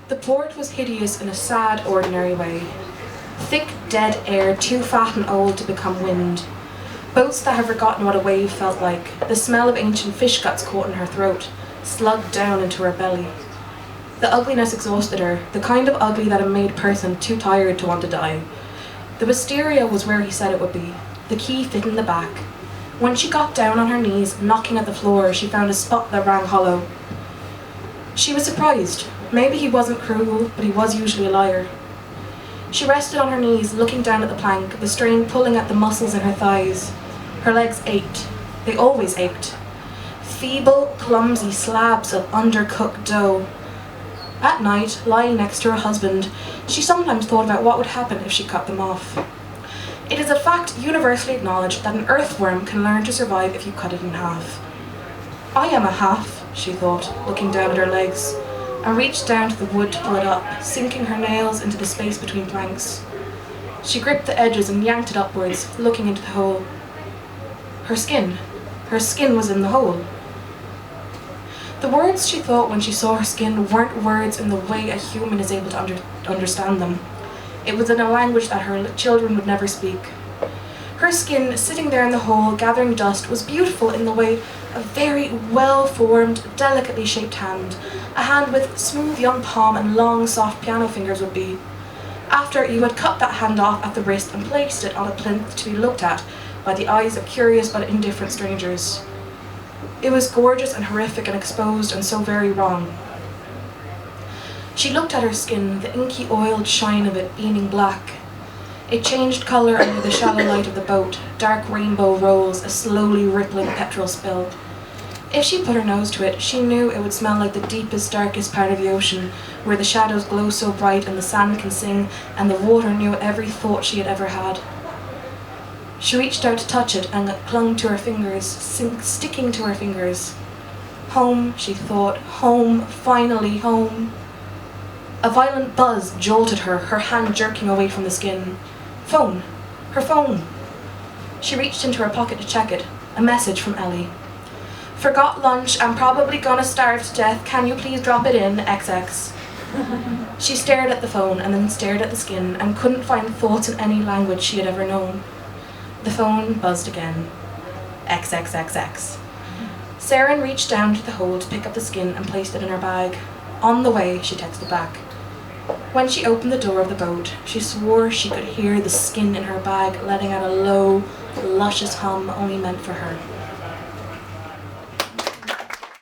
The port was hideous in a sad, ordinary way. Thick, dead air, too fat and old to become wind. Boats that have forgotten what a wave felt like. The smell of ancient fish guts caught in her throat, slugged down into her belly. The ugliness exhausted her, the kind of ugly that made a person too tired to want to die. The wisteria was where he said it would be. The key fit in the back. When she got down on her knees, knocking at the floor, she found a spot that rang hollow. She was surprised. Maybe he wasn't cruel, but he was usually a liar. She rested on her knees, looking down at the plank, the strain pulling at the muscles in her thighs. Her legs ached. They always ached. Feeble, clumsy slabs of undercooked dough. At night, lying next to her husband, she sometimes thought about what would happen if she cut them off. It is a fact universally acknowledged that an earthworm can learn to survive if you cut it in half. I am a half, she thought, looking down at her legs, and reached down to the wood to pull it up, sinking her nails into the space between planks. She gripped the edges and yanked it upwards, looking into the hole. Her skin was in the hole. The words she thought when she saw her skin weren't words in the way a human is able to understand them. It was in a language that her children would never speak. Her skin, sitting there in the hole, gathering dust, was beautiful in the way a very well-formed, delicately shaped hand, a hand with smooth young palm and long, soft piano fingers would be. After you had cut that hand off at the wrist and placed it on a plinth to be looked at by the eyes of curious but indifferent strangers. It was gorgeous and horrific and exposed and so very wrong. She looked at her skin, the inky oiled shine of it beaming black. It changed colour under the shallow light of the boat, dark rainbow rolls, a slowly rippling petrol spill. If she put her nose to it, she knew it would smell like the deepest, darkest part of the ocean, where the shadows glow so bright and the sand can sing, and the water knew every thought she had ever had. She reached out to touch it and it clung to her fingers, sticking to her fingers. Home, she thought, home, finally home. A violent buzz jolted her, her hand jerking away from the skin. Phone. Her phone. She reached into her pocket to check it. A message from Ellie. Forgot lunch, I'm probably gonna starve to death, can you please drop it in, XX. She stared at the phone and then stared at the skin and couldn't find thoughts in any language she had ever known. The phone buzzed again. XXXX. Saren reached down to the hole to pick up the skin and placed it in her bag. On the way, she texted back. When she opened the door of the boat, she swore she could hear the skin in her bag letting out a low, luscious hum only meant for her.